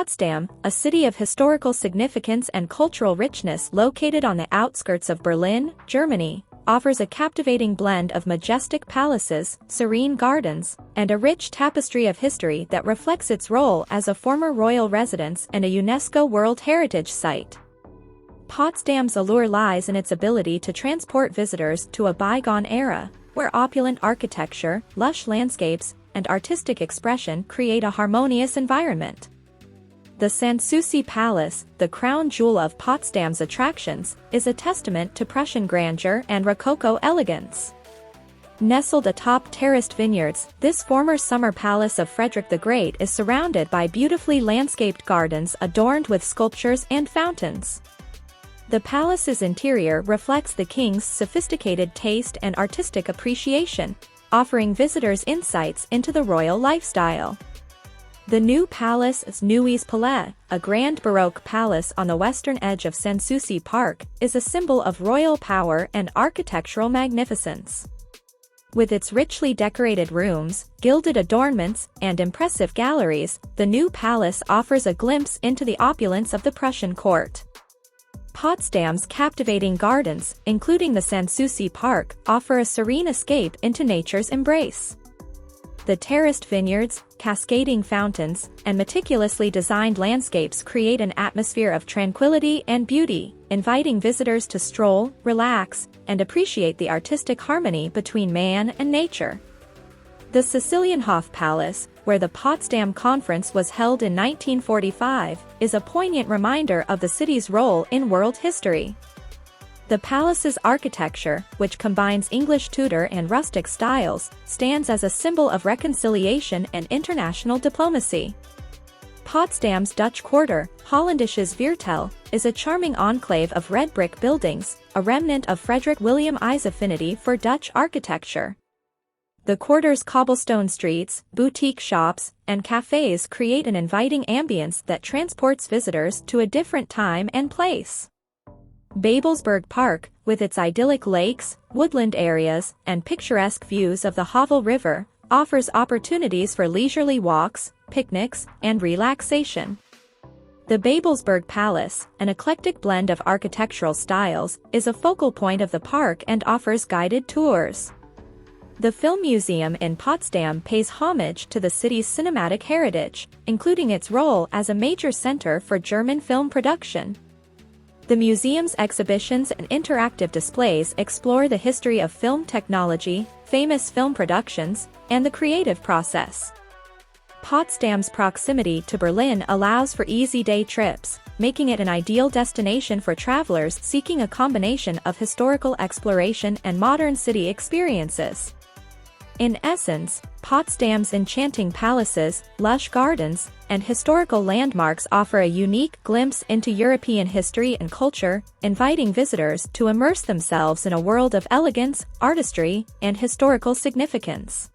Potsdam, a city of historical significance and cultural richness located on the outskirts of Berlin, Germany, offers a captivating blend of majestic palaces, serene gardens, and a rich tapestry of history that reflects its role as a former royal residence and a UNESCO World Heritage Site. Potsdam's allure lies in its ability to transport visitors to a bygone era, where opulent architecture, lush landscapes, and artistic expression create a harmonious environment. The Sanssouci Palace, the crown jewel of Potsdam's attractions, is a testament to Prussian grandeur and Rococo elegance. Nestled atop terraced vineyards, this former summer palace of Frederick the Great is surrounded by beautifully landscaped gardens adorned with sculptures and fountains. The palace's interior reflects the king's sophisticated taste and artistic appreciation, offering visitors insights into the royal lifestyle. The new palace is Neues Palais, a grand Baroque palace on the western edge of Sanssouci Park, is a symbol of royal power and architectural magnificence. With its richly decorated rooms, gilded adornments, and impressive galleries, the new palace offers a glimpse into the opulence of the Prussian court. Potsdam's captivating gardens, including the Sanssouci Park, offer a serene escape into nature's embrace. The terraced vineyards, cascading fountains, and meticulously designed landscapes create an atmosphere of tranquility and beauty, inviting visitors to stroll, relax, and appreciate the artistic harmony between man and nature. The Sicilienhof Palace, where the Potsdam Conference was held in 1945, is a poignant reminder of the city's role in world history. The palace's architecture, which combines English Tudor and rustic styles, stands as a symbol of reconciliation and international diplomacy. Potsdam's Dutch Quarter, Hollandisches Viertel, is a charming enclave of red brick buildings, a remnant of Frederick William I's affinity for Dutch architecture. The quarter's cobblestone streets, boutique shops, and cafes create an inviting ambience that transports visitors to a different time and place. Babelsberg Park, with its idyllic lakes, woodland areas, and picturesque views of the Havel River, offers opportunities for leisurely walks, picnics, and relaxation. The Babelsberg Palace, an eclectic blend of architectural styles, is a focal point of the park and offers guided tours. The Film Museum in Potsdam pays homage to the city's cinematic heritage, including its role as a major center for German film production. The museum's exhibitions and interactive displays explore the history of film technology, famous film productions, and the creative process. Potsdam's proximity to Berlin allows for easy day trips, making it an ideal destination for travelers seeking a combination of historical exploration and modern city experiences. In essence, Potsdam's enchanting palaces, lush gardens, and historical landmarks offer a unique glimpse into European history and culture, inviting visitors to immerse themselves in a world of elegance, artistry, and historical significance.